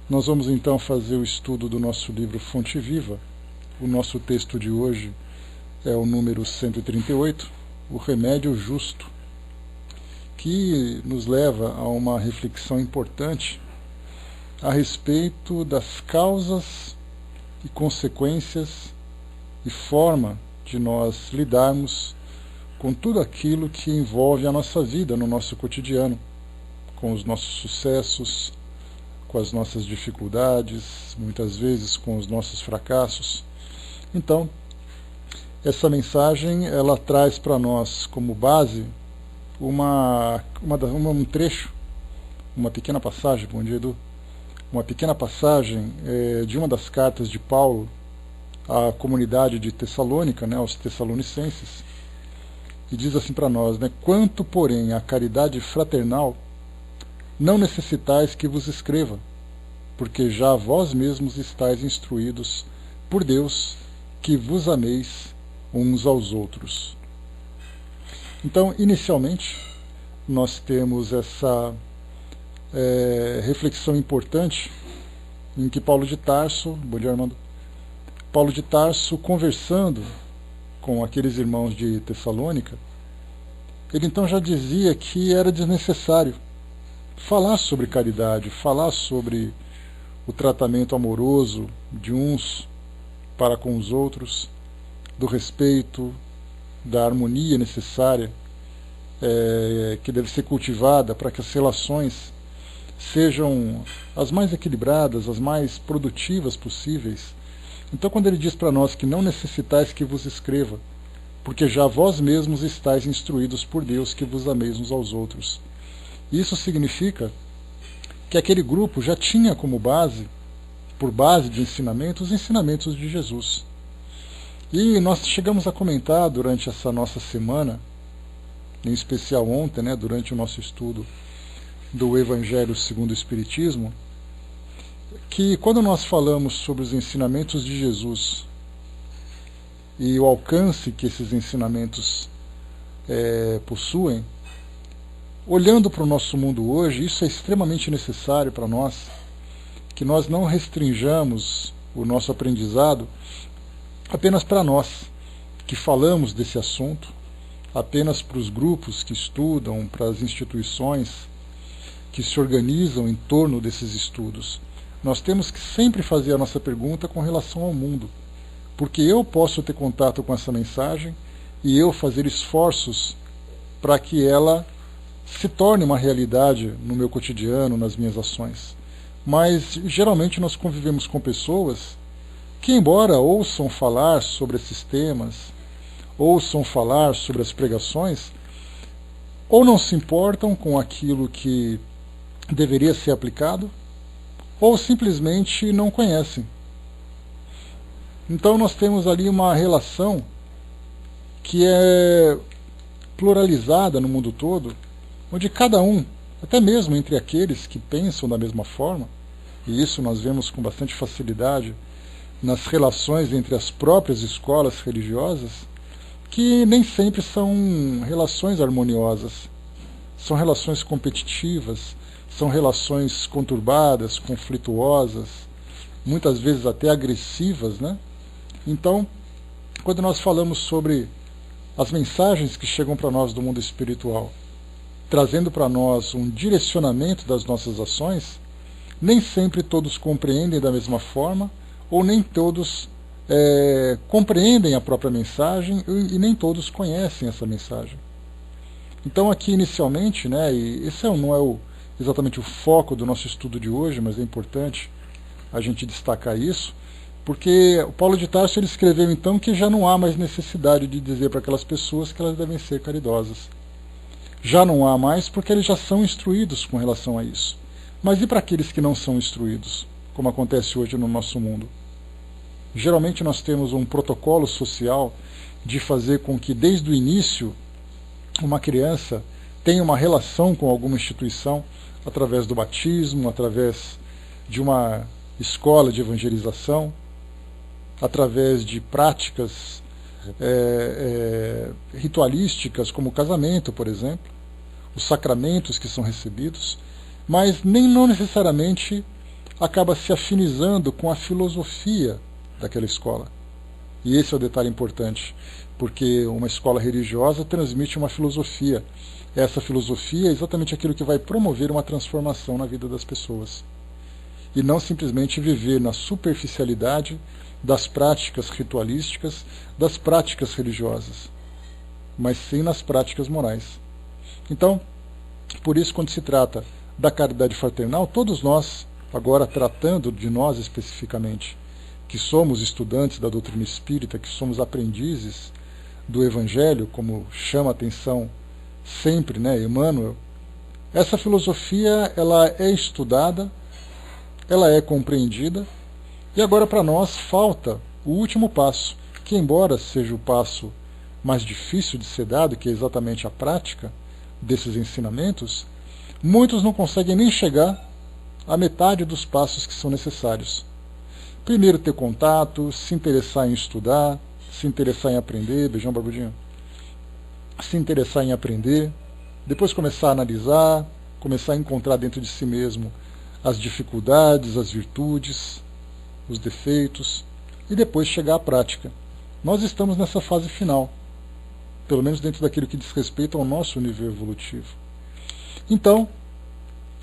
Nós vamos então fazer o estudo do nosso livro Fonte Viva. O nosso texto de hoje é o número 138, o remédio justo, que nos leva a uma reflexão importante a respeito das causas e consequências e forma de nós lidarmos com tudo aquilo que envolve a nossa vida no nosso cotidiano, com os nossos sucessos, com as nossas dificuldades, muitas vezes com os nossos fracassos. Então, essa mensagem ela traz para nós como base um trecho, uma pequena passagem, bom dia Edu, uma pequena passagem de uma das cartas de Paulo à comunidade de Tessalônica, aos Tessalonicenses, e diz assim para nós, quanto porém à caridade fraternal, não necessitais que vos escreva, porque já vós mesmos estáis instruídos por Deus que vos ameis uns aos outros. Então, inicialmente, nós temos essa reflexão importante em que Paulo de Tarso, bom dia Armando, Paulo de Tarso conversando com aqueles irmãos de Tessalônica, ele então já dizia que era desnecessário falar sobre caridade, falar sobre o tratamento amoroso de uns para com os outros, do respeito, da harmonia necessária que deve ser cultivada para que as relações sejam as mais equilibradas, as mais produtivas possíveis. Então, quando ele diz para nós que não necessitais que vos escreva, porque já vós mesmos estáis instruídos por Deus que vos ameis uns aos outros. Isso significa que aquele grupo já tinha como base, por base de ensinamento, os ensinamentos de Jesus. E nós chegamos a comentar durante essa nossa semana, em especial ontem, durante o nosso estudo do Evangelho segundo o Espiritismo, que quando nós falamos sobre os ensinamentos de Jesus e o alcance que esses ensinamentos possuem, olhando para o nosso mundo hoje, isso é extremamente necessário para nós, que nós não restringamos o nosso aprendizado apenas para nós, que falamos desse assunto, apenas para os grupos que estudam, para as instituições que se organizam em torno desses estudos. Nós temos que sempre fazer a nossa pergunta com relação ao mundo, porque eu posso ter contato com essa mensagem e eu fazer esforços para que ela se torne uma realidade no meu cotidiano, nas minhas ações. Mas geralmente nós convivemos com pessoas que, embora ouçam falar sobre esses temas, ouçam falar sobre as pregações, ou não se importam com aquilo que deveria ser aplicado, ou simplesmente não conhecem. Então nós temos ali uma relação que é pluralizada no mundo todo, onde cada um, até mesmo entre aqueles que pensam da mesma forma, e isso nós vemos com bastante facilidade nas relações entre as próprias escolas religiosas, que nem sempre são relações harmoniosas, são relações competitivas, são relações conturbadas, conflituosas, muitas vezes até agressivas, Então, quando nós falamos sobre as mensagens que chegam para nós do mundo espiritual, trazendo para nós um direcionamento das nossas ações, nem sempre todos compreendem da mesma forma, ou nem todos compreendem a própria mensagem, e nem todos conhecem essa mensagem. Então aqui inicialmente, e esse não é exatamente o foco do nosso estudo de hoje, mas é importante a gente destacar isso, porque o Paulo de Tarso ele escreveu então que já não há mais necessidade de dizer para aquelas pessoas que elas devem ser caridosas. Já não há mais porque eles já são instruídos com relação a isso. Mas e para aqueles que não são instruídos, como acontece hoje no nosso mundo? Geralmente nós temos um protocolo social de fazer com que desde o início uma criança tenha uma relação com alguma instituição através do batismo, através de uma escola de evangelização, através de práticas ritualísticas como o casamento, por exemplo, os sacramentos que são recebidos, mas não necessariamente acaba se afinizando com a filosofia daquela escola. E esse é o detalhe importante, porque uma escola religiosa transmite uma filosofia. Essa filosofia é exatamente aquilo que vai promover uma transformação na vida das pessoas. E não simplesmente viver na superficialidade das práticas ritualísticas, das práticas religiosas, mas sim nas práticas morais. Então, por isso, quando se trata da caridade fraternal, todos nós, agora tratando de nós especificamente, que somos estudantes da doutrina espírita, que somos aprendizes do Evangelho, como chama a atenção sempre, Emmanuel, essa filosofia ela é estudada, ela é compreendida, e agora para nós falta o último passo, que embora seja o passo mais difícil de ser dado, que é exatamente a prática desses ensinamentos, muitos não conseguem nem chegar à metade dos passos que são necessários. Primeiro ter contato, se interessar em estudar, se interessar em aprender, beijão barbudinho, se interessar em aprender, depois começar a analisar, começar a encontrar dentro de si mesmo as dificuldades, as virtudes, os defeitos, e depois chegar à prática. Nós estamos nessa fase final, pelo menos dentro daquilo que diz respeito ao nosso nível evolutivo. Então,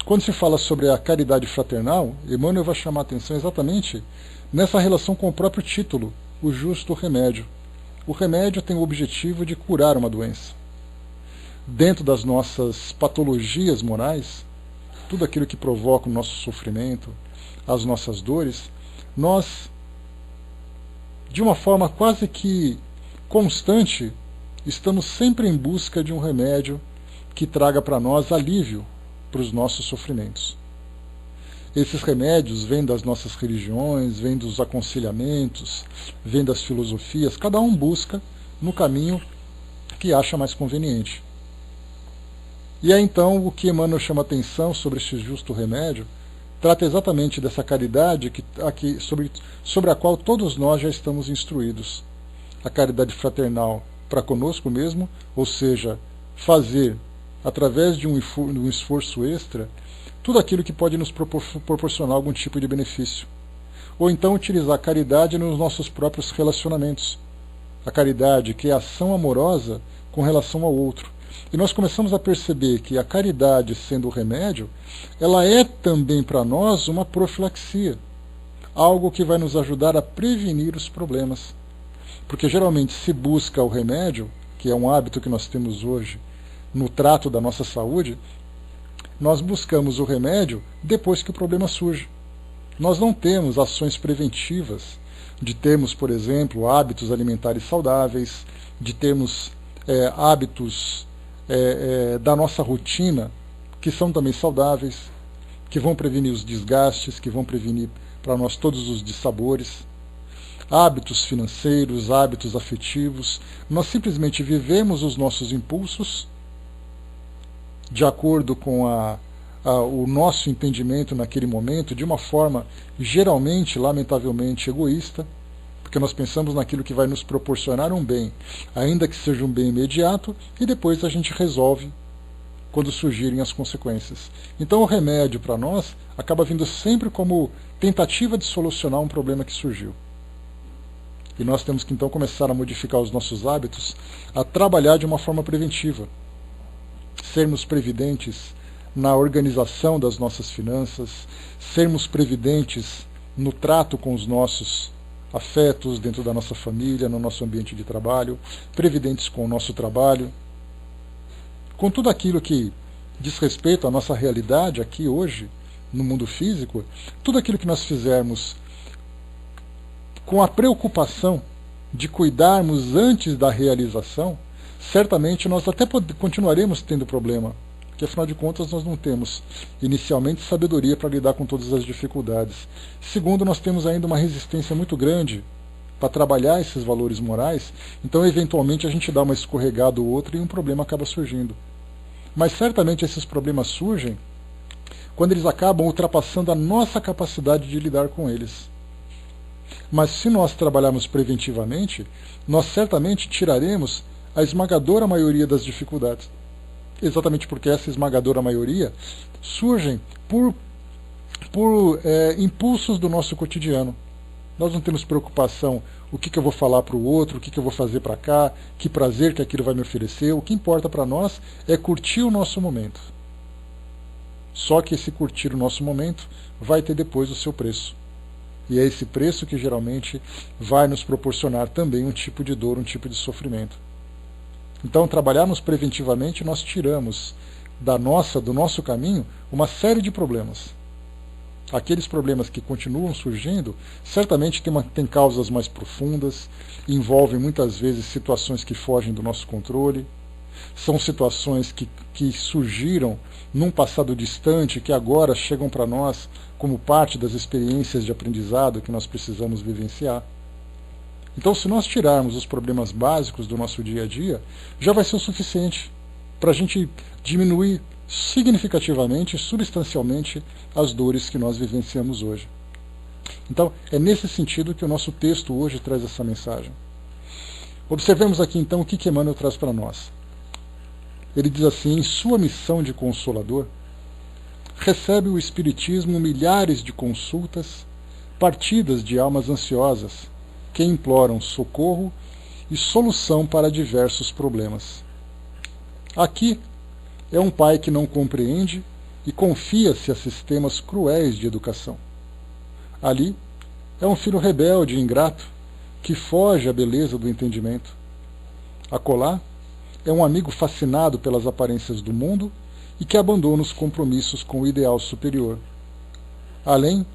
quando se fala sobre a caridade fraternal, Emmanuel vai chamar a atenção exatamente nessa relação com o próprio título, o justo remédio. O remédio tem o objetivo de curar uma doença. Dentro das nossas patologias morais, tudo aquilo que provoca o nosso sofrimento, as nossas dores, nós, de uma forma quase que constante, estamos sempre em busca de um remédio que traga para nós alívio para os nossos sofrimentos. Esses remédios vêm das nossas religiões, vêm dos aconselhamentos, vêm das filosofias, cada um busca no caminho que acha mais conveniente. E é então o que Emmanuel chama atenção sobre esse justo remédio, trata exatamente dessa caridade sobre a qual todos nós já estamos instruídos. A caridade fraternal para conosco mesmo, ou seja, fazer, através de um esforço extra, tudo aquilo que pode nos proporcionar algum tipo de benefício. Ou então utilizar a caridade nos nossos próprios relacionamentos. A caridade, que é a ação amorosa com relação ao outro. E nós começamos a perceber que a caridade, sendo o remédio, ela é também para nós uma profilaxia. Algo que vai nos ajudar a prevenir os problemas. Porque geralmente se busca o remédio, que é um hábito que nós temos hoje, no trato da nossa saúde, nós buscamos o remédio depois que o problema surge. Nós não temos ações preventivas de termos, por exemplo, hábitos alimentares saudáveis, de termos hábitos da nossa rotina que são também saudáveis, que vão prevenir os desgastes, que vão prevenir para nós todos os dissabores. Hábitos financeiros, hábitos afetivos. Nós simplesmente vivemos os nossos impulsos de acordo com o nosso entendimento naquele momento, de uma forma geralmente, lamentavelmente, egoísta, porque nós pensamos naquilo que vai nos proporcionar um bem, ainda que seja um bem imediato, e depois a gente resolve quando surgirem as consequências. Então o remédio para nós acaba vindo sempre como tentativa de solucionar um problema que surgiu. E nós temos que então começar a modificar os nossos hábitos, a trabalhar de uma forma preventiva. Sermos previdentes na organização das nossas finanças, sermos previdentes no trato com os nossos afetos dentro da nossa família, no nosso ambiente de trabalho, previdentes com o nosso trabalho, com tudo aquilo que diz respeito à nossa realidade aqui hoje, no mundo físico, tudo aquilo que nós fizermos com a preocupação de cuidarmos antes da realização, certamente nós até continuaremos tendo problema, porque afinal de contas nós não temos inicialmente sabedoria para lidar com todas as dificuldades. Segundo, nós temos ainda uma resistência muito grande para trabalhar esses valores morais, então eventualmente a gente dá uma escorregada ou outra e um problema acaba surgindo. Mas certamente esses problemas surgem quando eles acabam ultrapassando a nossa capacidade de lidar com eles. Mas se nós trabalharmos preventivamente, nós certamente tiraremos a esmagadora maioria das dificuldades. Exatamente porque essa esmagadora maioria surgem por por impulsos do nosso cotidiano. Nós não temos preocupação o que eu vou falar para o outro, o que eu vou fazer para cá, que prazer que aquilo vai me oferecer. O que importa para nós é curtir o nosso momento. Só que esse curtir o nosso momento vai ter depois o seu preço. E é esse preço que geralmente vai nos proporcionar também um tipo de dor, um tipo de sofrimento. Então, trabalharmos preventivamente, nós tiramos do nosso caminho uma série de problemas. Aqueles problemas que continuam surgindo, certamente tem causas mais profundas, envolvem muitas vezes situações que fogem do nosso controle, são situações que surgiram num passado distante, que agora chegam para nós como parte das experiências de aprendizado que nós precisamos vivenciar. Então, se nós tirarmos os problemas básicos do nosso dia a dia, já vai ser o suficiente para a gente diminuir significativamente, substancialmente, as dores que nós vivenciamos hoje. Então, é nesse sentido que o nosso texto hoje traz essa mensagem. Observemos aqui, então, o que Emmanuel traz para nós. Ele diz assim: em sua missão de consolador, recebe o Espiritismo milhares de consultas partidas de almas ansiosas que imploram socorro e solução para diversos problemas. Aqui é um pai que não compreende e confia-se a sistemas cruéis de educação. Ali é um filho rebelde e ingrato que foge à beleza do entendimento. Acolá é um amigo fascinado pelas aparências do mundo e que abandona os compromissos com o ideal superior. Além,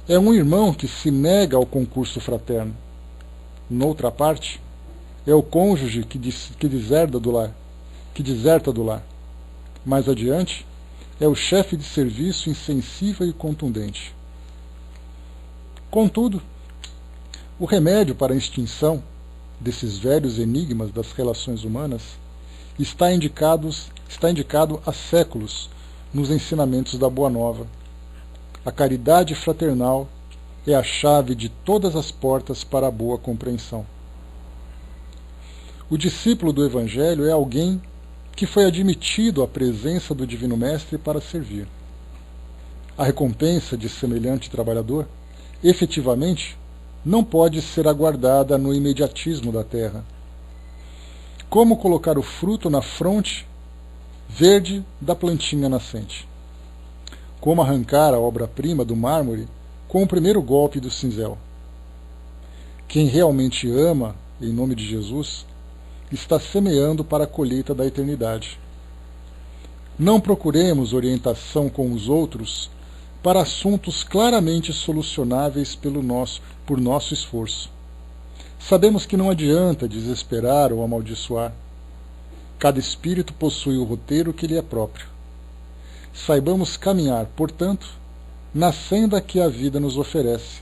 é um irmão que se nega ao concurso fraterno. Noutra parte, é o cônjuge que deserta do lar. Mais adiante, é o chefe de serviço insensível e contundente. Contudo, o remédio para a extinção desses velhos enigmas das relações humanas está indicado há séculos nos ensinamentos da Boa Nova. A caridade fraternal é a chave de todas as portas para a boa compreensão. O discípulo do Evangelho é alguém que foi admitido à presença do Divino Mestre para servir. A recompensa de semelhante trabalhador, efetivamente, não pode ser aguardada no imediatismo da terra. Como colocar o fruto na fronte verde da plantinha nascente? Como arrancar a obra-prima do mármore com o primeiro golpe do cinzel? Quem realmente ama, em nome de Jesus, está semeando para a colheita da eternidade. Não procuremos orientação com os outros para assuntos claramente solucionáveis por nosso esforço. Sabemos que não adianta desesperar ou amaldiçoar. Cada espírito possui o roteiro que lhe é próprio. Saibamos caminhar, portanto, na senda que a vida nos oferece,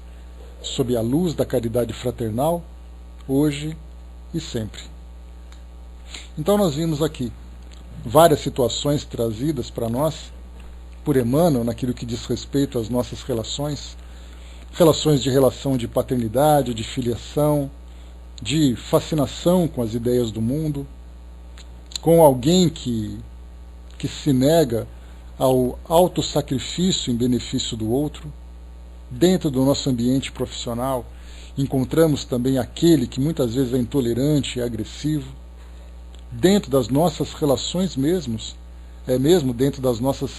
sob a luz da caridade fraternal, hoje e sempre. Então nós vimos aqui várias situações trazidas para nós por Emmanuel naquilo que diz respeito às nossas relações de relação de paternidade, de filiação, de fascinação com as ideias do mundo, com alguém que se nega ao autossacrifício em benefício do outro. Dentro do nosso ambiente profissional, encontramos também aquele que muitas vezes é intolerante e agressivo. Dentro das nossas relações mesmo dentro das nossas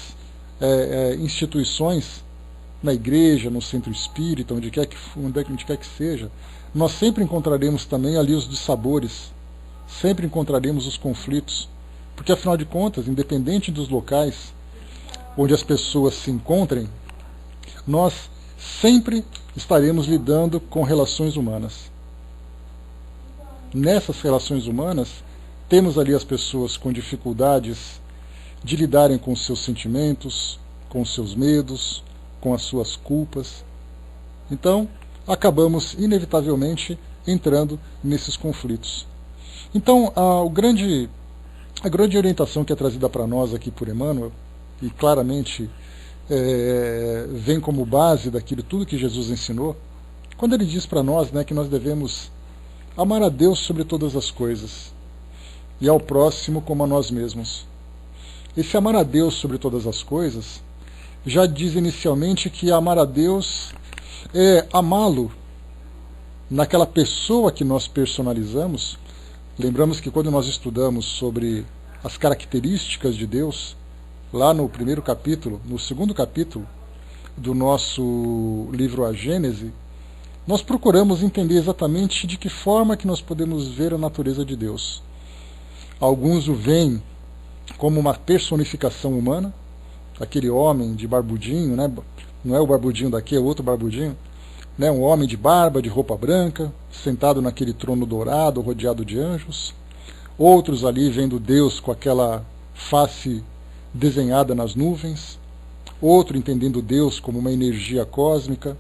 instituições, na igreja, no centro espírita, onde quer que seja, nós sempre encontraremos também ali os dissabores, sempre encontraremos os conflitos, porque afinal de contas, independente dos locais onde as pessoas se encontrem, nós sempre estaremos lidando com relações humanas. Nessas relações humanas, temos ali as pessoas com dificuldades de lidarem com os seus sentimentos, com os seus medos, com as suas culpas. Então, acabamos inevitavelmente entrando nesses conflitos. Então, a grande orientação que é trazida para nós aqui por Emmanuel, e claramente vem como base daquilo tudo que Jesus ensinou, quando ele diz para nós, que nós devemos amar a Deus sobre todas as coisas e ao próximo como a nós mesmos. Esse amar a Deus sobre todas as coisas já diz inicialmente que amar a Deus é amá-lo naquela pessoa que nós personalizamos. Lembramos que quando nós estudamos sobre as características de Deus, lá no primeiro capítulo, no segundo capítulo do nosso livro A Gênese, nós procuramos entender exatamente de que forma que nós podemos ver a natureza de Deus. Alguns o veem como uma personificação humana, aquele homem de barbudinho, né? Não é o barbudinho daqui, é outro barbudinho, né? Um homem de barba, de roupa branca, sentado naquele trono dourado, rodeado de anjos. Outros ali vendo Deus com aquela face desenhada nas nuvens. Outro entendendo Deus como uma energia cósmica.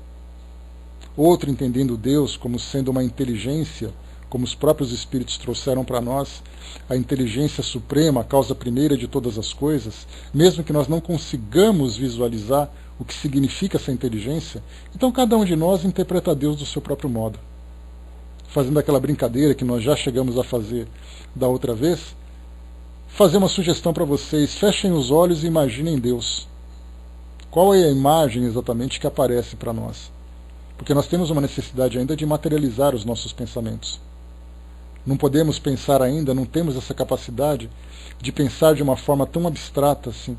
Outro entendendo Deus como sendo uma inteligência, como os próprios Espíritos trouxeram para nós, a inteligência suprema, a causa primeira de todas as coisas, mesmo que nós não consigamos visualizar o que significa essa inteligência, então cada um de nós interpreta Deus do seu próprio modo. Fazendo aquela brincadeira que nós já chegamos a fazer da outra vez, fazer uma sugestão para vocês: fechem os olhos e imaginem Deus. Qual é a imagem exatamente que aparece para nós? Porque nós temos uma necessidade ainda de materializar os nossos pensamentos. Não podemos pensar ainda, não temos essa capacidade de pensar de uma forma tão abstrata assim.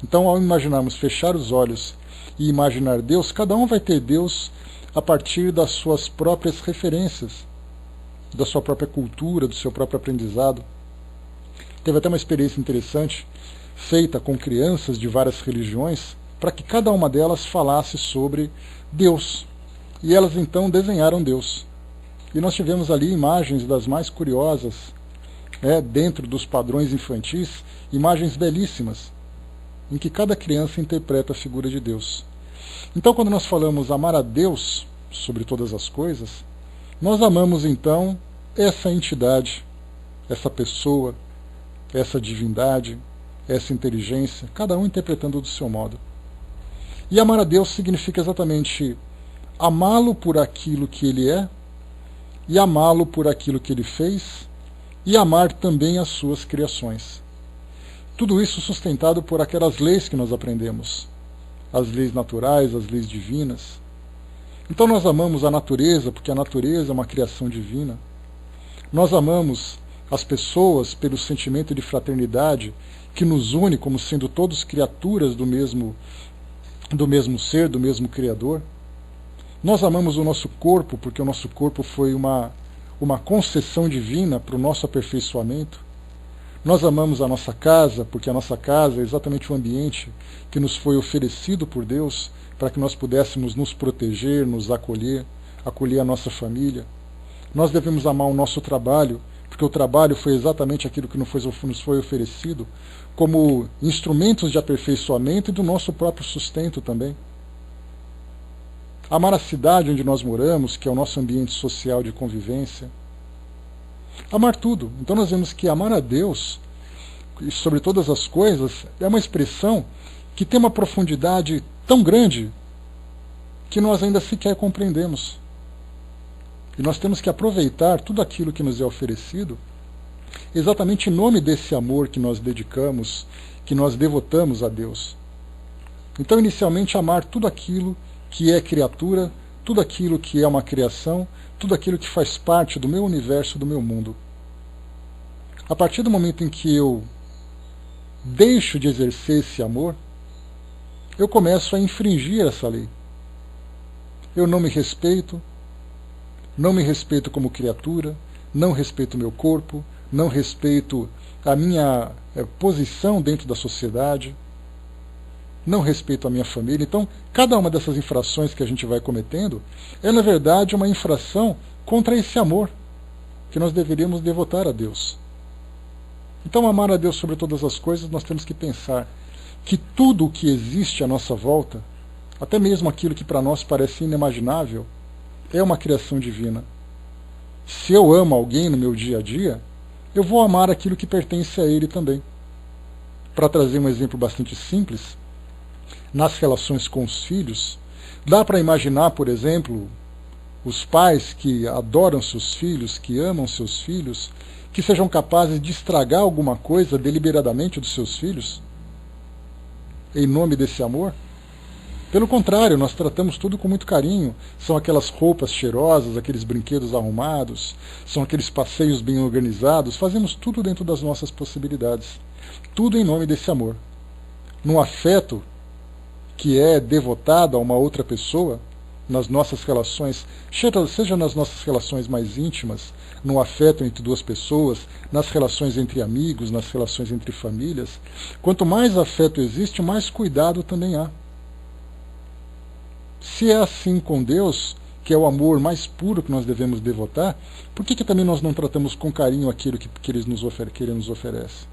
Então, ao imaginarmos fechar os olhos e imaginar Deus, cada um vai ter Deus a partir das suas próprias referências, da sua própria cultura, do seu próprio aprendizado. Teve até uma experiência interessante feita com crianças de várias religiões, para que cada uma delas falasse sobre Deus. E elas então desenharam Deus. E nós tivemos ali imagens das mais curiosas, dentro dos padrões infantis, imagens belíssimas, em que cada criança interpreta a figura de Deus. Então, quando nós falamos amar a Deus sobre todas as coisas, nós amamos então essa entidade, essa pessoa, essa divindade, essa inteligência, cada um interpretando do seu modo. E amar a Deus significa exatamente amá-lo por aquilo que Ele é, e amá-lo por aquilo que Ele fez, e amar também as suas criações. Tudo isso sustentado por aquelas leis que nós aprendemos, as leis naturais, as leis divinas. Então nós amamos a natureza, porque a natureza é uma criação divina. Nós amamos as pessoas pelo sentimento de fraternidade que nos une como sendo todos criaturas do mesmo ser, do mesmo Criador. Nós amamos o nosso corpo porque o nosso corpo foi uma concessão divina para o nosso aperfeiçoamento. Nós amamos a nossa casa porque a nossa casa é exatamente o ambiente que nos foi oferecido por Deus para que nós pudéssemos nos proteger, nos acolher a nossa família. Nós devemos amar o nosso trabalho porque o trabalho foi exatamente aquilo que nos foi oferecido como instrumentos de aperfeiçoamento e do nosso próprio sustento também. Amar a cidade onde nós moramos, que é o nosso ambiente social de convivência. Amar tudo. Então nós vemos que amar a Deus, sobre todas as coisas, é uma expressão que tem uma profundidade tão grande que nós ainda sequer compreendemos. E nós temos que aproveitar tudo aquilo que nos é oferecido, exatamente em nome desse amor que nós dedicamos, que nós devotamos a Deus. Então, inicialmente, amar tudo aquilo que é criatura, tudo aquilo que é uma criação, tudo aquilo que faz parte do meu universo, do meu mundo. A partir do momento em que eu deixo de exercer esse amor, eu começo a infringir essa lei. Eu não me respeito como criatura, não respeito o meu corpo, não respeito a minha posição dentro da sociedade, não respeito a minha família. Então, cada uma dessas infrações que a gente vai cometendo é, na verdade, uma infração contra esse amor que nós deveríamos devotar a Deus. Então, amar a Deus sobre todas as coisas, nós temos que pensar que tudo o que existe à nossa volta, até mesmo aquilo que para nós parece inimaginável, é uma criação divina. Se eu amo alguém no meu dia a dia, eu vou amar aquilo que pertence a ele também. Para trazer um exemplo bastante simples, nas relações com os filhos, dá para imaginar, por exemplo, os pais que adoram seus filhos, que amam seus filhos, que sejam capazes de estragar alguma coisa deliberadamente dos seus filhos? em nome desse amor? Pelo contrário, nós tratamos tudo com muito carinho. São aquelas roupas cheirosas, aqueles brinquedos arrumados, são aqueles passeios bem organizados. Fazemos tudo dentro das nossas possibilidades. Tudo em nome desse amor. No afeto que é devotado a uma outra pessoa, nas nossas relações, seja nas nossas relações mais íntimas, no afeto entre duas pessoas, nas relações entre amigos, nas relações entre famílias, quanto mais afeto existe, mais cuidado também há. Se é assim com Deus, que é o amor mais puro que nós devemos devotar, por que também nós não tratamos com carinho aquilo que Ele nos oferece?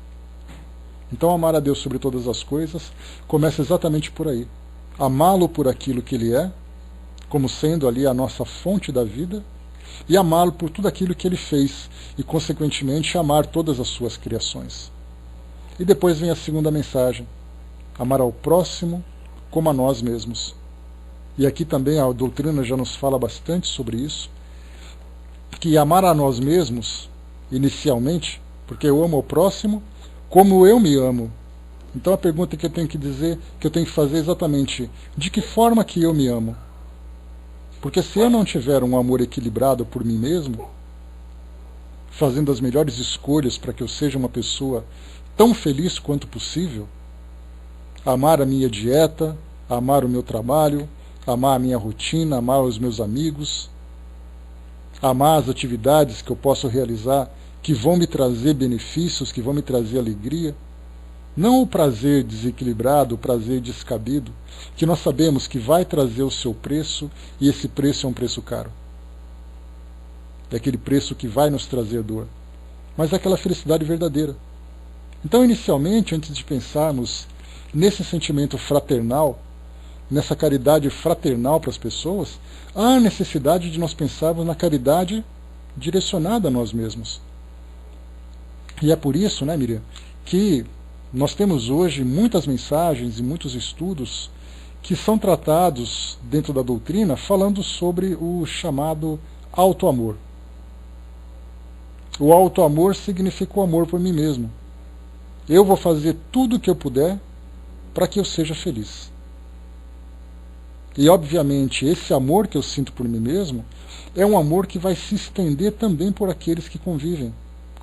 Então, amar a Deus sobre todas as coisas começa exatamente por aí. Amá-lo por aquilo que Ele é, como sendo ali a nossa fonte da vida, e amá-lo por tudo aquilo que Ele fez, e, consequentemente, amar todas as suas criações. E depois vem a segunda mensagem: amar ao próximo como a nós mesmos. E aqui também a doutrina já nos fala bastante sobre isso, que amar a nós mesmos, inicialmente, porque eu amo ao próximo como eu me amo. Então a pergunta que eu tenho que fazer é exatamente: de que forma que eu me amo? Porque se eu não tiver um amor equilibrado por mim mesmo, fazendo as melhores escolhas para que eu seja uma pessoa tão feliz quanto possível, amar a minha dieta, amar o meu trabalho, amar a minha rotina, amar os meus amigos, amar as atividades que eu posso realizar que vão me trazer benefícios, que vão me trazer alegria, não o prazer desequilibrado, o prazer descabido, que nós sabemos que vai trazer o seu preço, e esse preço é um preço caro. É aquele preço que vai nos trazer dor, mas é aquela felicidade verdadeira. Então, inicialmente, antes de pensarmos nesse sentimento fraternal, nessa caridade fraternal para as pessoas, há a necessidade de nós pensarmos na caridade direcionada a nós mesmos. E é por isso, né, Miriam, que nós temos hoje muitas mensagens e muitos estudos que são tratados dentro da doutrina falando sobre o chamado auto-amor. O auto-amor significa o amor por mim mesmo. Eu vou fazer tudo o que eu puder para que eu seja feliz. E, obviamente, esse amor que eu sinto por mim mesmo é um amor que vai se estender também por aqueles que convivem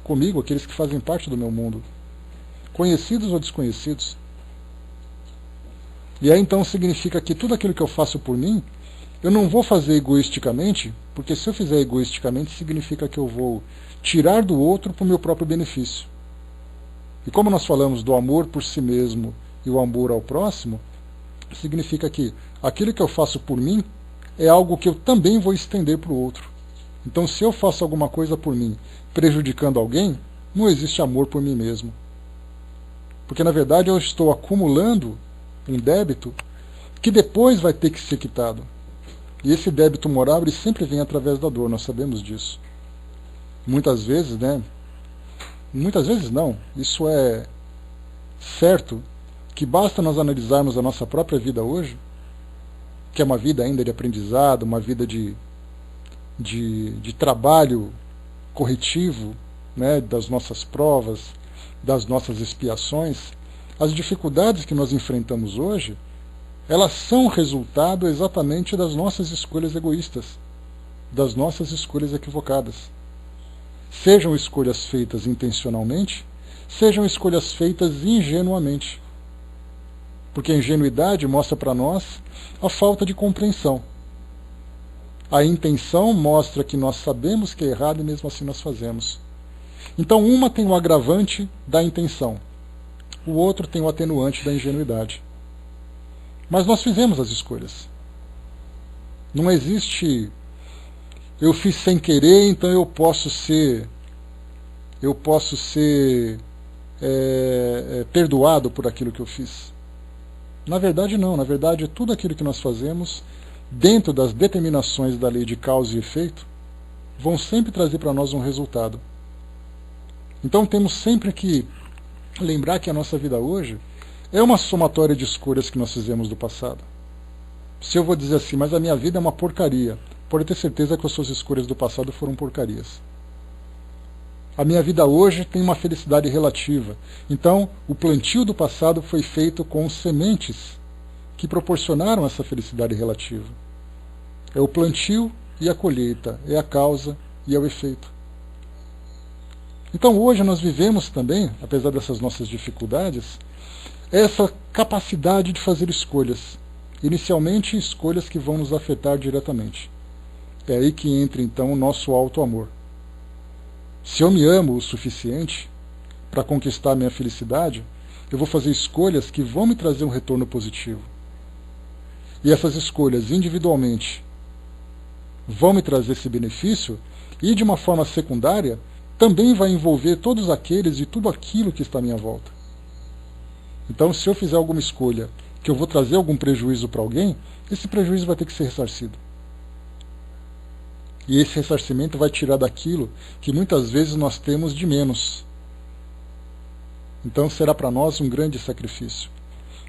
comigo, aqueles que fazem parte do meu mundo, conhecidos ou desconhecidos. E aí, então, significa que tudo aquilo que eu faço por mim, eu não vou fazer egoisticamente, porque se eu fizer egoisticamente, significa que eu vou tirar do outro para o meu próprio benefício. E como nós falamos do amor por si mesmo e o amor ao próximo, significa que aquilo que eu faço por mim é algo que eu também vou estender para o outro. Então, se eu faço alguma coisa por mim prejudicando alguém, não existe amor por mim mesmo. Porque, na verdade, eu estou acumulando um débito que depois vai ter que ser quitado. E esse débito moral, ele sempre vem através da dor, nós sabemos disso. Muitas vezes, né? Muitas vezes não, isso é certo, que basta nós analisarmos a nossa própria vida hoje, que é uma vida ainda de aprendizado, uma vida de trabalho corretivo, né, das nossas provas, das nossas expiações. As dificuldades que nós enfrentamos hoje, elas são resultado exatamente das nossas escolhas egoístas, das nossas escolhas equivocadas. Sejam escolhas feitas intencionalmente, sejam escolhas feitas ingenuamente. Porque a ingenuidade mostra para nós a falta de compreensão. A intenção mostra que nós sabemos que é errado e mesmo assim nós fazemos. Então, uma tem o agravante da intenção, o outro tem o atenuante da ingenuidade. Mas nós fizemos as escolhas. Não existe eu fiz sem querer, então eu posso ser perdoado por aquilo que eu fiz. Na verdade não, na verdade tudo aquilo que nós fazemos dentro das determinações da lei de causa e efeito vão sempre trazer para nós um resultado. Então temos sempre que lembrar que a nossa vida hoje é uma somatória de escolhas que nós fizemos do passado. Se eu vou dizer assim, mas a minha vida é uma porcaria, pode ter certeza que as suas escolhas do passado foram porcarias. A minha vida hoje tem uma felicidade relativa. Então, o plantio do passado foi feito com sementes que proporcionaram essa felicidade relativa. É o plantio e a colheita, é a causa e é o efeito. Então hoje nós vivemos também, apesar dessas nossas dificuldades, essa capacidade de fazer escolhas. Inicialmente, escolhas que vão nos afetar diretamente. É aí que entra então o nosso auto-amor. Se eu me amo o suficiente para conquistar a minha felicidade, eu vou fazer escolhas que vão me trazer um retorno positivo. E essas escolhas individualmente vão me trazer esse benefício, e de uma forma secundária também vai envolver todos aqueles e tudo aquilo que está à minha volta. Então, se eu fizer alguma escolha que eu vou trazer algum prejuízo para alguém, esse prejuízo vai ter que ser ressarcido. E esse ressarcimento vai tirar daquilo que muitas vezes nós temos de menos. Então será para nós um grande sacrifício.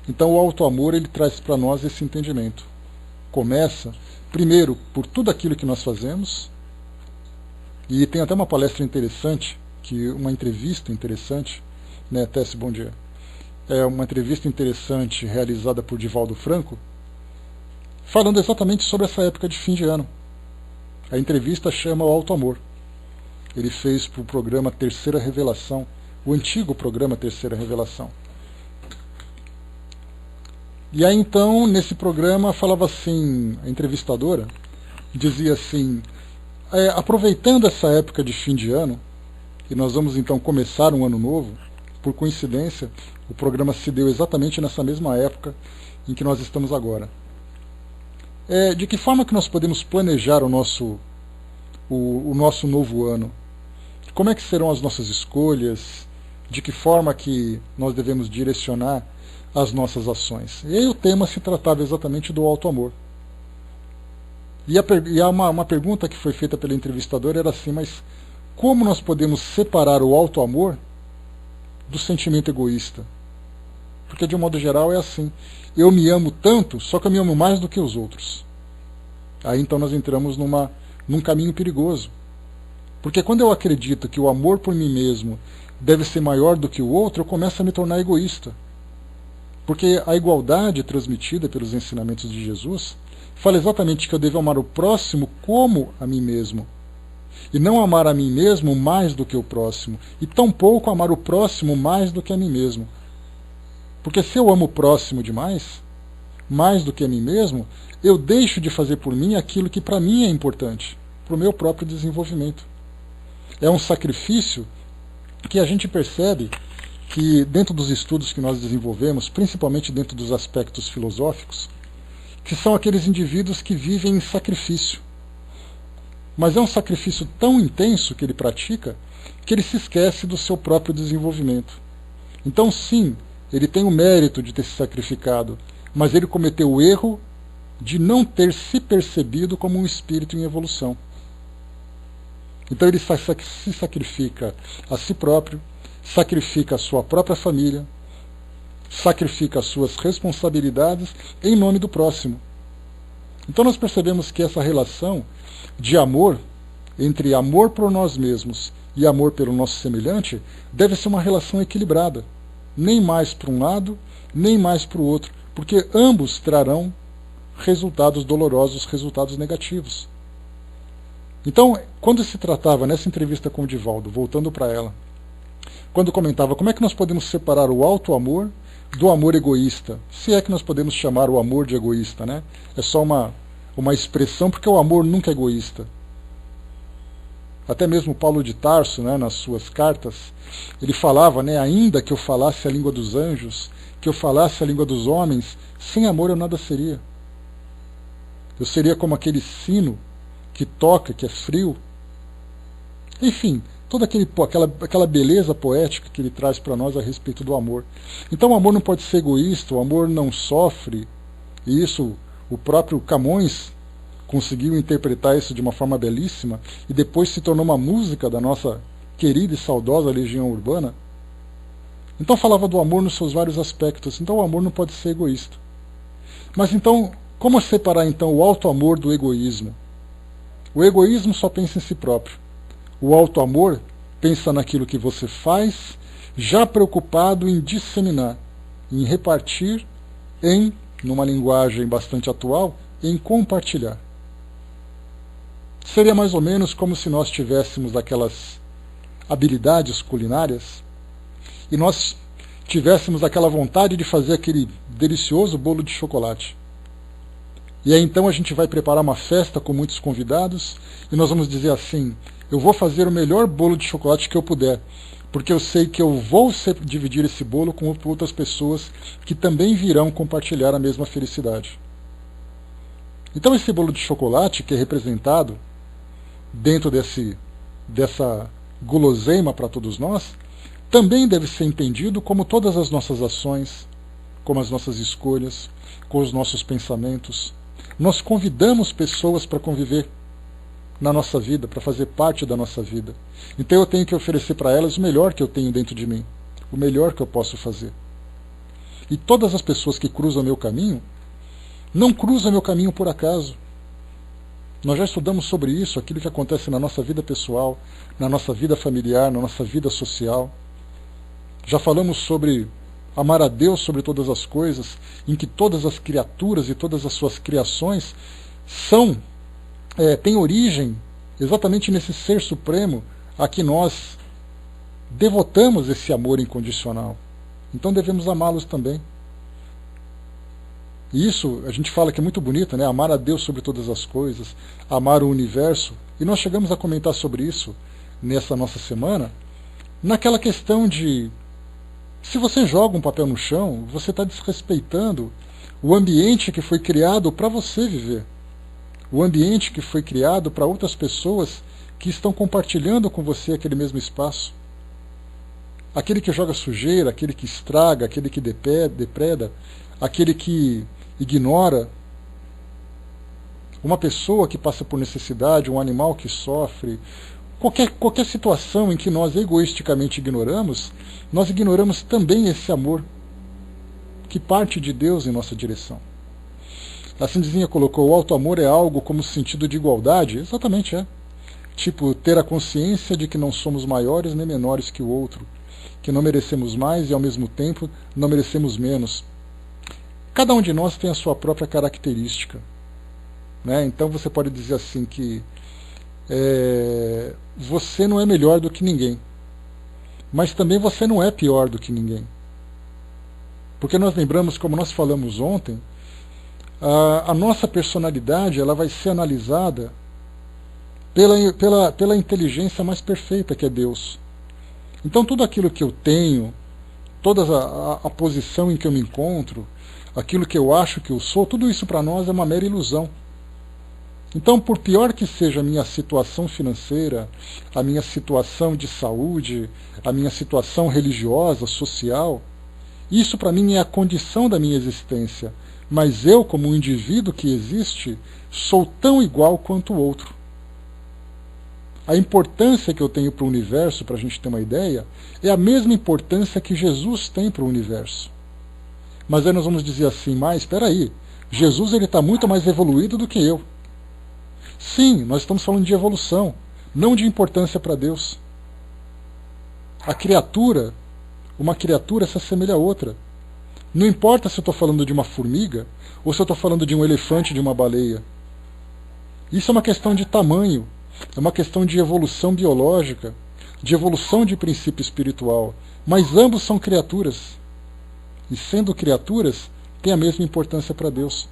Então o auto-amor, ele traz para nós esse entendimento. Começa, primeiro, por tudo aquilo que nós fazemos, e tem até uma palestra interessante, uma entrevista interessante, né, Tess, bom dia. É uma entrevista interessante realizada por Divaldo Franco, falando exatamente sobre essa época de fim de ano. A entrevista chama o auto-amor. Ele fez para o programa Terceira Revelação, o antigo programa Terceira Revelação. E aí então, nesse programa, falava assim, a entrevistadora dizia assim, aproveitando essa época de fim de ano, e nós vamos então começar um ano novo, por coincidência, o programa se deu exatamente nessa mesma época em que nós estamos agora. De que forma que nós podemos planejar o nosso novo ano? Como é que serão as nossas escolhas? De que forma que nós devemos direcionar as nossas ações? E aí o tema se tratava exatamente do auto-amor. E uma pergunta que foi feita pela entrevistadora era assim, mas como nós podemos separar o auto-amor do sentimento egoísta? Porque de um modo geral é assim, eu me amo tanto, só que eu me amo mais do que os outros. Aí então nós entramos num caminho perigoso. Porque quando eu acredito que o amor por mim mesmo deve ser maior do que o outro, eu começo a me tornar egoísta. Porque a igualdade transmitida pelos ensinamentos de Jesus fala exatamente que eu devo amar o próximo como a mim mesmo. E não amar a mim mesmo mais do que o próximo. E tampouco amar o próximo mais do que a mim mesmo. Porque se eu amo o próximo demais, mais do que a mim mesmo, eu deixo de fazer por mim aquilo que para mim é importante, para o meu próprio desenvolvimento. É um sacrifício que a gente percebe que dentro dos estudos que nós desenvolvemos, principalmente dentro dos aspectos filosóficos, que são aqueles indivíduos que vivem em sacrifício. Mas é um sacrifício tão intenso que ele pratica, que ele se esquece do seu próprio desenvolvimento. Então sim, ele tem o mérito de ter se sacrificado, mas ele cometeu o erro de não ter se percebido como um espírito em evolução. Então ele se sacrifica a si próprio, sacrifica a sua própria família, sacrifica as suas responsabilidades em nome do próximo. Então nós percebemos que essa relação de amor, entre amor por nós mesmos e amor pelo nosso semelhante, deve ser uma relação equilibrada. Nem mais para um lado, nem mais para o outro, porque ambos trarão resultados dolorosos, resultados negativos. Então, quando se tratava, nessa entrevista com o Divaldo, voltando para ela, quando comentava como é que nós podemos separar o auto-amor do amor egoísta, se é que nós podemos chamar o amor de egoísta, né? É só uma expressão, porque o amor nunca é egoísta. Até mesmo Paulo de Tarso, né, nas suas cartas, ele falava, né, ainda que eu falasse a língua dos anjos, que eu falasse a língua dos homens, sem amor eu nada seria. Eu seria como aquele sino que toca, que é frio. Enfim, toda aquela beleza poética que ele traz para nós a respeito do amor. Então o amor não pode ser egoísta, o amor não sofre, e isso o próprio Camões conseguiu interpretar isso de uma forma belíssima, e depois se tornou uma música da nossa querida e saudosa Legião Urbana. Então falava do amor nos seus vários aspectos. Então o amor não pode ser egoísta. Mas então, como separar então o auto-amor do egoísmo? O egoísmo só pensa em si próprio. O auto-amor pensa naquilo que você faz, já preocupado em disseminar, em repartir, numa linguagem bastante atual, em compartilhar. Seria mais ou menos como se nós tivéssemos aquelas habilidades culinárias e nós tivéssemos aquela vontade de fazer aquele delicioso bolo de chocolate. E aí então a gente vai preparar uma festa com muitos convidados e nós vamos dizer assim: eu vou fazer o melhor bolo de chocolate que eu puder, porque eu sei que eu vou dividir esse bolo com outras pessoas que também virão compartilhar a mesma felicidade. Então esse bolo de chocolate que é representado dentro dessa guloseima para todos nós, também deve ser entendido como todas as nossas ações, como as nossas escolhas, com os nossos pensamentos. Nós convidamos pessoas para conviver na nossa vida, para fazer parte da nossa vida. Então eu tenho que oferecer para elas o melhor que eu tenho dentro de mim, o melhor que eu posso fazer. E todas as pessoas que cruzam meu caminho, não cruzam meu caminho por acaso. Nós já estudamos sobre isso, aquilo que acontece na nossa vida pessoal, na nossa vida familiar, na nossa vida social. Já falamos sobre amar a Deus sobre todas as coisas, em que todas as criaturas e todas as suas criações têm origem exatamente nesse ser supremo a que nós devotamos esse amor incondicional. Então devemos amá-los também. E isso a gente fala que é muito bonito, né? Amar a Deus sobre todas as coisas, amar o universo. E nós chegamos a comentar sobre isso nessa nossa semana, naquela questão de: se você joga um papel no chão, você está desrespeitando o ambiente que foi criado para você viver. O ambiente que foi criado para outras pessoas que estão compartilhando com você aquele mesmo espaço. Aquele que joga sujeira, aquele que estraga, aquele que depreda, aquele que ignora, uma pessoa que passa por necessidade, um animal que sofre, qualquer situação em que nós egoisticamente ignoramos, nós ignoramos também esse amor que parte de Deus em nossa direção. A Cindizinha colocou: o auto-amor é algo como sentido de igualdade? Exatamente é. Tipo, ter a consciência de que não somos maiores nem menores que o outro, que não merecemos mais e ao mesmo tempo não merecemos menos. Cada um de nós tem a sua própria característica, né? Então você pode dizer assim que você não é melhor do que ninguém, mas também você não é pior do que ninguém. Porque nós lembramos, como nós falamos ontem, a nossa personalidade ela vai ser analisada pela inteligência mais perfeita, que é Deus. Então tudo aquilo que eu tenho, toda a posição em que eu me encontro, aquilo que eu acho que eu sou, tudo isso para nós é uma mera ilusão. Então, por pior que seja a minha situação financeira, a minha situação de saúde, a minha situação religiosa, social, isso para mim é a condição da minha existência. Mas eu, como um indivíduo que existe, sou tão igual quanto o outro. A importância que eu tenho para o universo, para a gente ter uma ideia, é a mesma importância que Jesus tem para o universo. Mas aí nós vamos dizer assim: mas espera aí, Jesus está muito mais evoluído do que eu. Sim, nós estamos falando de evolução, não de importância para Deus. Uma criatura se assemelha a outra. Não importa se eu estou falando de uma formiga ou se eu estou falando de um elefante, de uma baleia. Isso é uma questão de tamanho, é uma questão de evolução biológica, de evolução de princípio espiritual. Mas ambos são criaturas. E sendo criaturas, têm a mesma importância para Deus.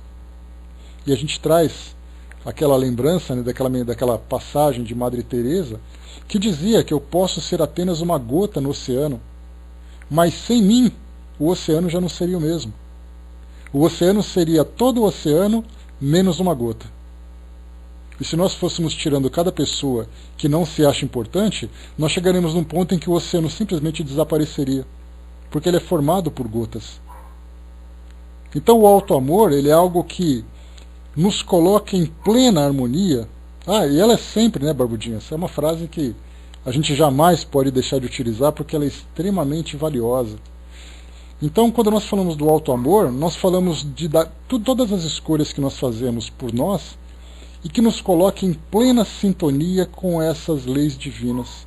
E a gente traz aquela lembrança, né, daquela passagem de Madre Teresa, que dizia que eu posso ser apenas uma gota no oceano, mas sem mim o oceano já não seria o mesmo. O oceano seria todo o oceano menos uma gota. E se nós fôssemos tirando cada pessoa que não se acha importante, nós chegaremos num ponto em que o oceano simplesmente desapareceria, porque ele é formado por gotas. Então o auto-amor, ele é algo que nos coloca em plena harmonia. E ela é sempre, né, Barbudinha? Essa é uma frase que a gente jamais pode deixar de utilizar, porque ela é extremamente valiosa. Então, quando nós falamos do auto-amor, nós falamos de todas as escolhas que nós fazemos por nós e que nos coloca em plena sintonia com essas leis divinas.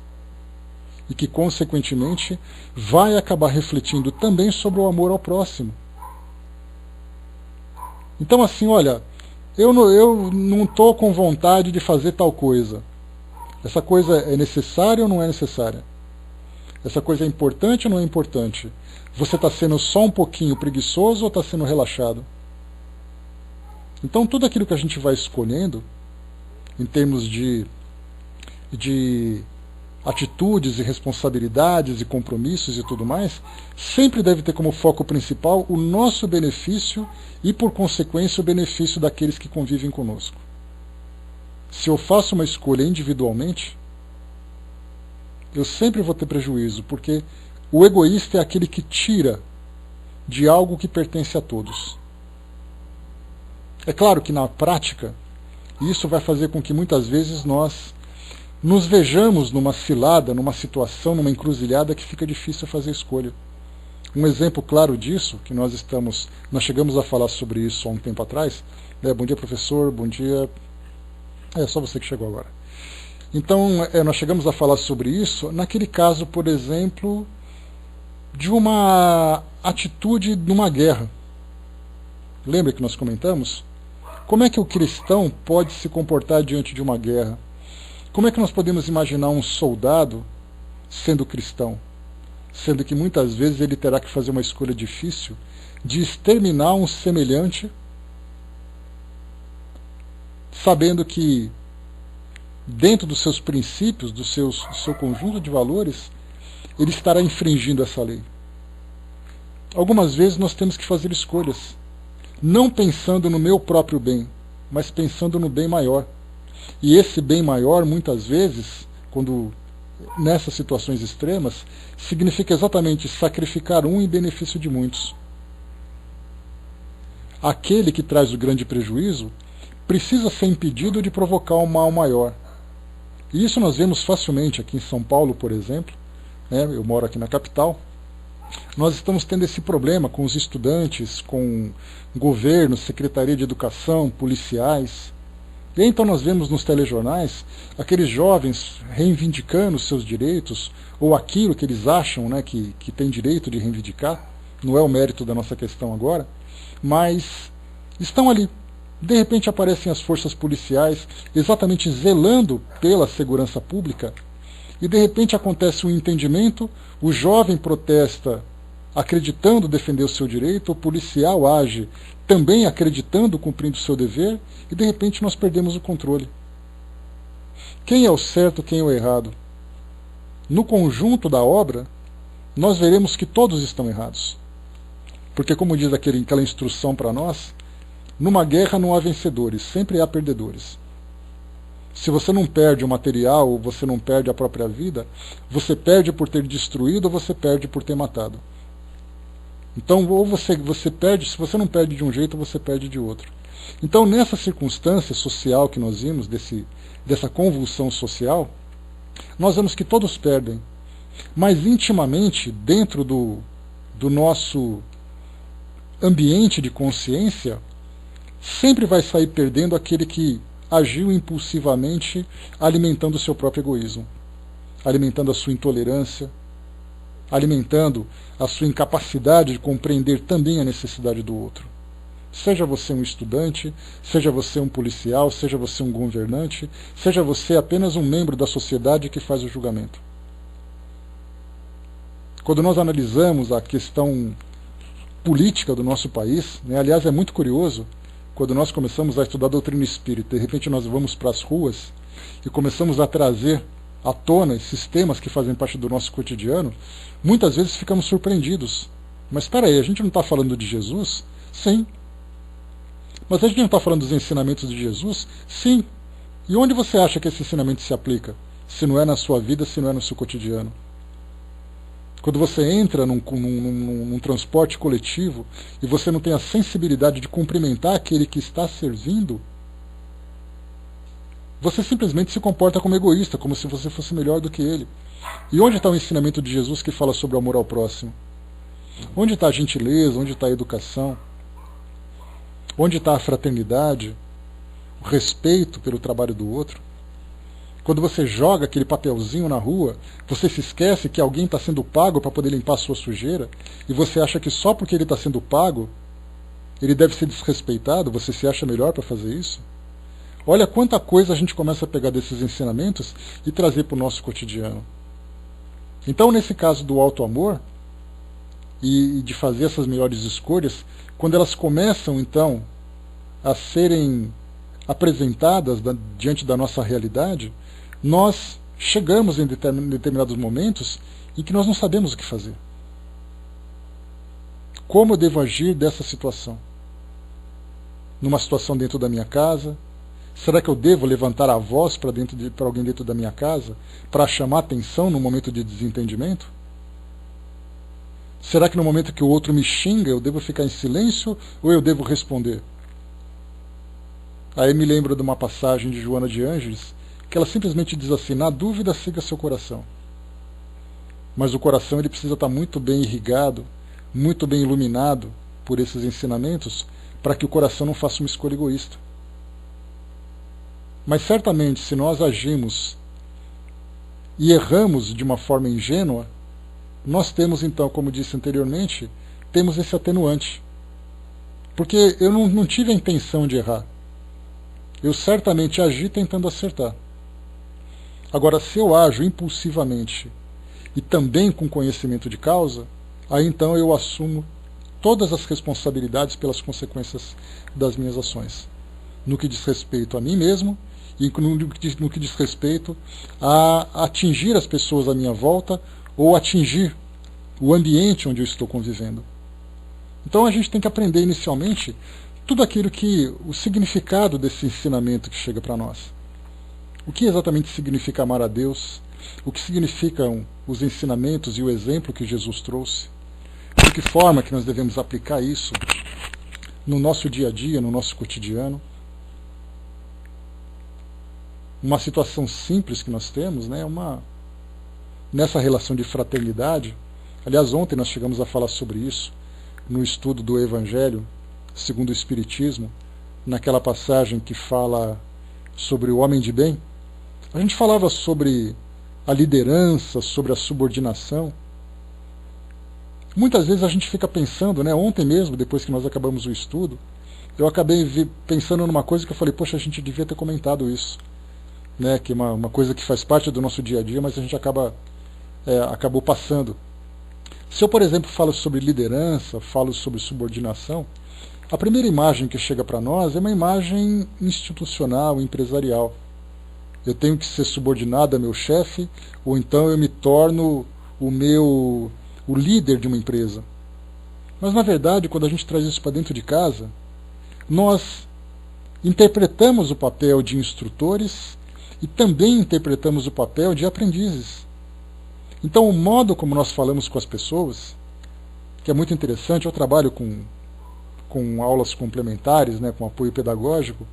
e que, consequentemente, vai acabar refletindo também sobre o amor ao próximo. Então, assim, olha, eu não estou com vontade de fazer tal coisa. Essa coisa é necessária ou não é necessária? Essa coisa é importante ou não é importante? Você está sendo só um pouquinho preguiçoso ou está sendo relaxado? Então, tudo aquilo que a gente vai escolhendo, em termos de atitudes e responsabilidades e compromissos e tudo mais, sempre deve ter como foco principal o nosso benefício e, por consequência, o benefício daqueles que convivem conosco. Se eu faço uma escolha individualmente, eu sempre vou ter prejuízo, porque o egoísta é aquele que tira de algo que pertence a todos. É claro que na prática, isso vai fazer com que muitas vezes nós nos vejamos numa cilada, numa situação, numa encruzilhada que fica difícil fazer escolha. Um exemplo claro disso, que nós chegamos a falar sobre isso há um tempo atrás, né? Bom dia, professor, bom dia. É só você que chegou agora. Então, nós chegamos a falar sobre isso naquele caso, por exemplo, de uma atitude numa guerra. Lembra que nós comentamos? Como é que o cristão pode se comportar diante de uma guerra? Como é que nós podemos imaginar um soldado sendo cristão? Sendo que muitas vezes ele terá que fazer uma escolha difícil de exterminar um semelhante, sabendo que dentro dos seus princípios, do seu conjunto de valores, ele estará infringindo essa lei. Algumas vezes nós temos que fazer escolhas, não pensando no meu próprio bem, mas pensando no bem maior. E esse bem maior, muitas vezes, quando nessas situações extremas, significa exatamente sacrificar um em benefício de muitos. Aquele que traz o grande prejuízo precisa ser impedido de provocar um mal maior. E isso nós vemos facilmente aqui em São Paulo, por exemplo, né? Eu moro aqui na capital. Nós estamos tendo esse problema com os estudantes, com governo, Secretaria de Educação, policiais. E então nós vemos nos telejornais aqueles jovens reivindicando seus direitos, ou aquilo que eles acham, né, que tem direito de reivindicar. Não é o mérito da nossa questão agora, mas estão ali. De repente aparecem as forças policiais exatamente zelando pela segurança pública, e de repente acontece um entendimento, o jovem protesta acreditando defender o seu direito, o policial age também acreditando, cumprindo o seu dever, e de repente nós perdemos o controle. Quem é o certo, quem é o errado? No conjunto da obra, nós veremos que todos estão errados. Porque, como diz aquela instrução para nós, numa guerra não há vencedores, sempre há perdedores. Se você não perde o material, ou você não perde a própria vida, você perde por ter destruído, ou você perde por ter matado. Então, ou você perde, se você não perde de um jeito, você perde de outro. Então, nessa circunstância social que nós vimos, dessa convulsão social, nós vemos que todos perdem. Mas intimamente, dentro do nosso ambiente de consciência, sempre vai sair perdendo aquele que agiu impulsivamente, alimentando o seu próprio egoísmo, alimentando a sua intolerância, alimentando a sua incapacidade de compreender também a necessidade do outro. Seja você um estudante, seja você um policial, seja você um governante, seja você apenas um membro da sociedade que faz o julgamento. Quando nós analisamos a questão política do nosso país, né, aliás, é muito curioso, quando nós começamos a estudar a doutrina espírita, de repente nós vamos para as ruas e começamos a trazer à tona esses temas que fazem parte do nosso cotidiano, muitas vezes ficamos surpreendidos. Mas espera aí, a gente não está falando de Jesus? Sim. Mas a gente não está falando dos ensinamentos de Jesus? Sim. E onde você acha que esse ensinamento se aplica? Se não é na sua vida, se não é no seu cotidiano. Quando você entra num transporte coletivo e você não tem a sensibilidade de cumprimentar aquele que está servindo, você simplesmente se comporta como egoísta, como se você fosse melhor do que ele. E onde está o ensinamento de Jesus que fala sobre o amor ao próximo? Onde está a gentileza? Onde está a educação? Onde está a fraternidade? O respeito pelo trabalho do outro? Quando você joga aquele papelzinho na rua, você se esquece que alguém está sendo pago para poder limpar a sua sujeira, e você acha que só porque ele está sendo pago, ele deve ser desrespeitado, você se acha melhor para fazer isso? Olha quanta coisa a gente começa a pegar desses ensinamentos e trazer para o nosso cotidiano. Então, nesse caso do auto-amor, e de fazer essas melhores escolhas, quando elas começam, então, a serem apresentadas diante da nossa realidade, nós chegamos em determinados momentos em que nós não sabemos o que fazer. Como eu devo agir dessa situação? Numa situação dentro da minha casa? Será que eu devo levantar a voz para alguém dentro da minha casa para chamar atenção no momento de desentendimento? Será que no momento que o outro me xinga eu devo ficar em silêncio ou eu devo responder? Aí me lembro de uma passagem de Joana de Ângeles, que ela simplesmente diz assim: na dúvida siga seu coração. Mas o coração ele precisa estar muito bem irrigado, muito bem iluminado por esses ensinamentos, para que o coração não faça uma escolha egoísta. Mas certamente, se nós agimos e erramos de uma forma ingênua, nós temos então, como disse anteriormente, temos esse atenuante. Porque eu não tive a intenção de errar. Eu certamente agi tentando acertar. Agora, se eu ajo impulsivamente e também com conhecimento de causa, aí então eu assumo todas as responsabilidades pelas consequências das minhas ações. No que diz respeito a mim mesmo e no que diz respeito a atingir as pessoas à minha volta ou atingir o ambiente onde eu estou convivendo. Então a gente tem que aprender inicialmente tudo aquilo que, o significado desse ensinamento que chega para nós. O que exatamente significa amar a Deus? O que significam os ensinamentos e o exemplo que Jesus trouxe? De que forma que nós devemos aplicar isso no nosso dia a dia, no nosso cotidiano? Uma situação simples que nós temos, né, nessa relação de fraternidade. Aliás, ontem nós chegamos a falar sobre isso no estudo do Evangelho segundo o Espiritismo, naquela passagem que fala sobre o homem de bem. A gente falava sobre a liderança, sobre a subordinação. Muitas vezes a gente fica pensando, né, ontem mesmo, depois que nós acabamos o estudo, eu acabei pensando numa coisa que eu falei, poxa, a gente devia ter comentado isso, né, que é uma coisa que faz parte do nosso dia a dia, mas a gente acabou passando. Se eu, por exemplo, falo sobre liderança, falo sobre subordinação, a primeira imagem que chega para nós é uma imagem institucional, empresarial. Eu tenho que ser subordinado a meu chefe, ou então eu me torno o líder de uma empresa. Mas, na verdade, quando a gente traz isso para dentro de casa, nós interpretamos o papel de instrutores e também interpretamos o papel de aprendizes. Então, o modo como nós falamos com as pessoas, que é muito interessante, eu trabalho com aulas complementares, né, com apoio pedagógico,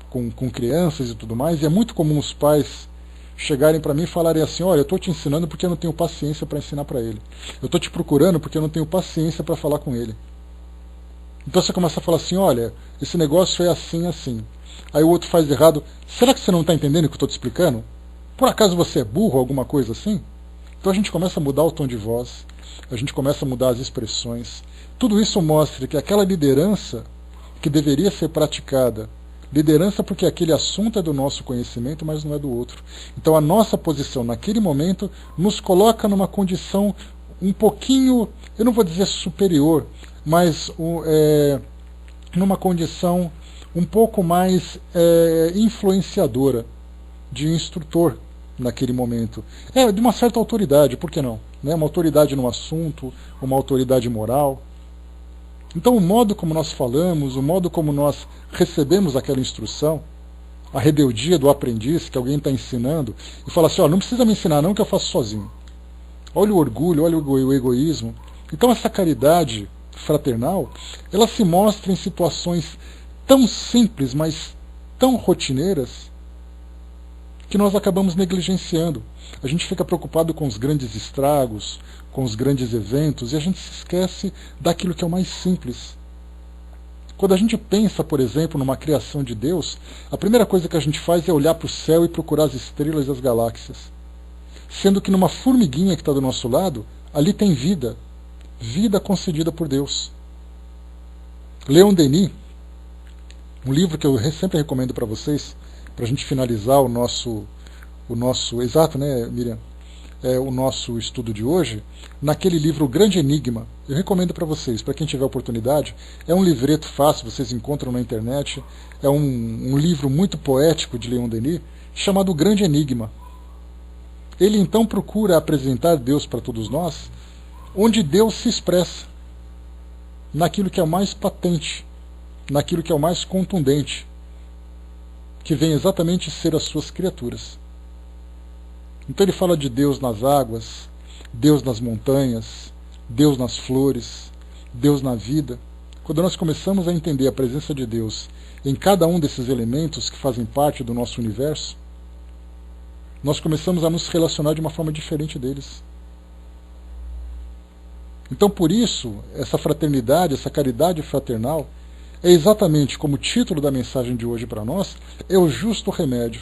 com crianças e tudo mais, e é muito comum os pais chegarem para mim e falarem assim: olha, eu estou te ensinando porque eu não tenho paciência para ensinar para ele. Eu estou te procurando porque eu não tenho paciência para falar com ele. Então você começa a falar assim: olha, esse negócio é assim, assim. Aí o outro faz errado. Será que você não está entendendo o que eu estou te explicando? Por acaso você é burro, alguma coisa assim? Então a gente começa a mudar o tom de voz, a gente começa a mudar as expressões. Tudo isso mostra que aquela liderança que deveria ser praticada, liderança porque aquele assunto é do nosso conhecimento, mas não é do outro. Então a nossa posição naquele momento nos coloca numa condição um pouquinho, eu não vou dizer superior, mas numa condição um pouco mais influenciadora, de instrutor naquele momento. De uma certa autoridade, por que não? Né? Uma autoridade no assunto, uma autoridade moral. Então o modo como nós falamos, o modo como nós recebemos aquela instrução, a rebeldia do aprendiz que alguém está ensinando, e fala assim: não precisa me ensinar não, que eu faço sozinho. Olha o orgulho, olha o egoísmo. Então essa caridade fraternal, ela se mostra em situações tão simples, mas tão rotineiras, que nós acabamos negligenciando. A gente fica preocupado com os grandes estragos, com os grandes eventos, e a gente se esquece daquilo que é o mais simples. Quando a gente pensa, por exemplo, numa criação de Deus, a primeira coisa que a gente faz é olhar para o céu e procurar as estrelas e as galáxias. Sendo que numa formiguinha que está do nosso lado, ali tem vida. Vida concedida por Deus. Leon Denis, um livro que eu sempre recomendo para vocês, para a gente finalizar o nosso exato, né, Miriam? O nosso estudo de hoje, naquele livro O Grande Enigma. Eu recomendo para vocês, para quem tiver oportunidade. É um livreto fácil, vocês encontram na internet. É um livro muito poético de Leon Denis, chamado O Grande Enigma. Ele então procura apresentar Deus para todos nós, onde Deus se expressa naquilo que é o mais patente, naquilo que é o mais contundente, que vem exatamente ser as suas criaturas. Então ele fala de Deus nas águas, Deus nas montanhas, Deus nas flores, Deus na vida. Quando nós começamos a entender a presença de Deus em cada um desses elementos que fazem parte do nosso universo, nós começamos a nos relacionar de uma forma diferente deles. Então, por isso, essa fraternidade, essa caridade fraternal, é exatamente como o título da mensagem de hoje para nós, é o justo remédio.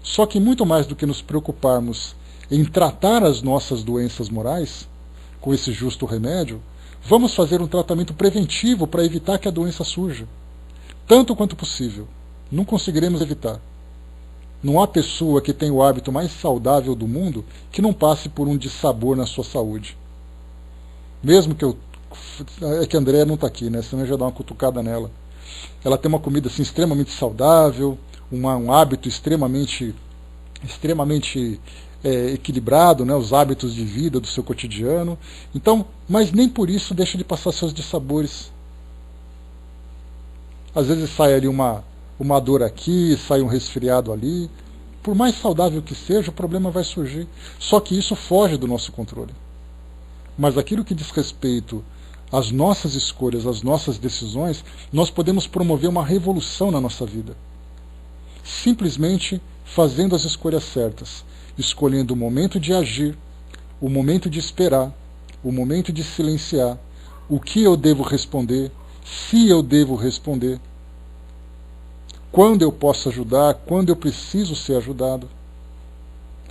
Só que muito mais do que nos preocuparmos em tratar as nossas doenças morais com esse justo remédio, vamos fazer um tratamento preventivo para evitar que a doença surja. Tanto quanto possível. Não conseguiremos evitar. Não há pessoa que tenha o hábito mais saudável do mundo que não passe por um dissabor na sua saúde. Mesmo que é que a Andréa não está aqui, né? Senão eu já dar uma cutucada nela. Ela tem uma comida assim, extremamente saudável, um hábito extremamente equilibrado, né? Os hábitos de vida do seu cotidiano. Então, mas nem por isso deixa de passar seus dissabores. Às vezes sai ali uma dor aqui, sai um resfriado ali. Por mais saudável que seja, o problema vai surgir. Só que isso foge do nosso controle. Mas aquilo que diz respeito às nossas escolhas, às nossas decisões, nós podemos promover uma revolução na nossa vida. Simplesmente fazendo as escolhas certas, escolhendo o momento de agir, o momento de esperar, o momento de silenciar, o que eu devo responder, se eu devo responder, quando eu posso ajudar, quando eu preciso ser ajudado.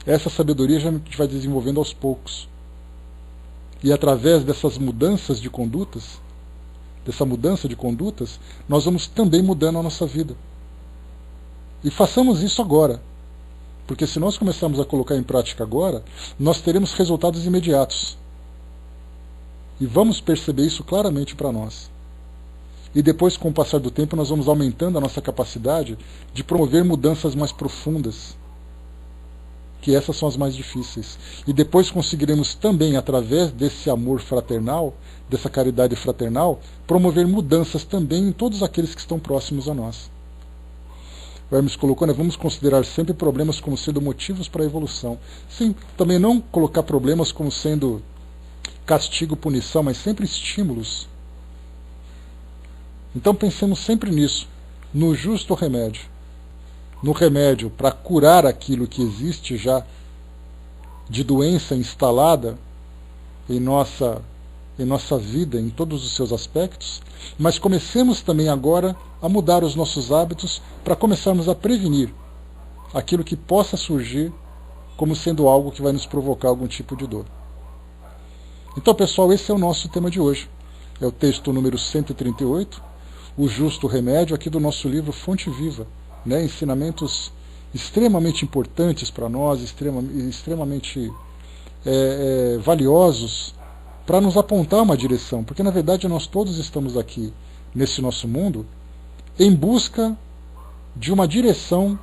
Essa sabedoria a gente vai desenvolvendo aos poucos. E através dessas mudanças de condutas, nós vamos também mudando a nossa vida. E façamos isso agora. Porque se nós começarmos a colocar em prática agora, nós teremos resultados imediatos. E vamos perceber isso claramente para nós. E depois, com o passar do tempo, nós vamos aumentando a nossa capacidade de promover mudanças mais profundas, que essas são as mais difíceis. E depois conseguiremos também, através desse amor fraternal, dessa caridade fraternal, promover mudanças também em todos aqueles que estão próximos a nós. O Hermes colocou, né, vamos considerar sempre problemas como sendo motivos para a evolução. Sim, também não colocar problemas como sendo castigo, punição, mas sempre estímulos. Então pensemos sempre nisso, no justo remédio. No remédio para curar aquilo que existe já de doença instalada em nossa vida, em todos os seus aspectos, mas comecemos também agora a mudar os nossos hábitos para começarmos a prevenir aquilo que possa surgir como sendo algo que vai nos provocar algum tipo de dor. Então, pessoal, esse é o nosso tema de hoje. É o texto número 138, O Justo Remédio, aqui do nosso livro Fonte Viva. Né, ensinamentos extremamente importantes para nós, extremamente valiosos para nos apontar uma direção, porque na verdade nós todos estamos aqui nesse nosso mundo em busca de uma direção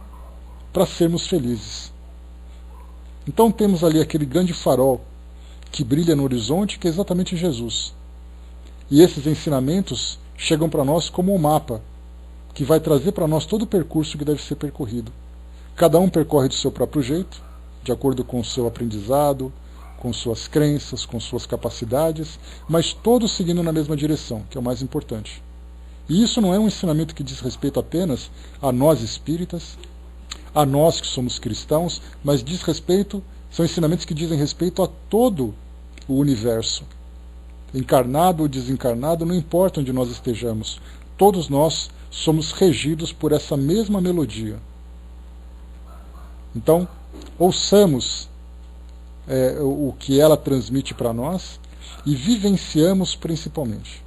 para sermos felizes. Então temos ali aquele grande farol que brilha no horizonte, que é exatamente Jesus. E esses ensinamentos chegam para nós como um mapa que vai trazer para nós todo o percurso que deve ser percorrido. Cada um percorre do seu próprio jeito, de acordo com o seu aprendizado, com suas crenças, com suas capacidades, mas todos seguindo na mesma direção, que é o mais importante. E isso não é um ensinamento que diz respeito apenas a nós espíritas, a nós que somos cristãos, mas são ensinamentos que dizem respeito a todo o universo. encarnado ou desencarnado, não importa onde nós estejamos, todos nós somos regidos por essa mesma melodia. Então, ouçamos o que ela transmite para nós e vivenciamos principalmente.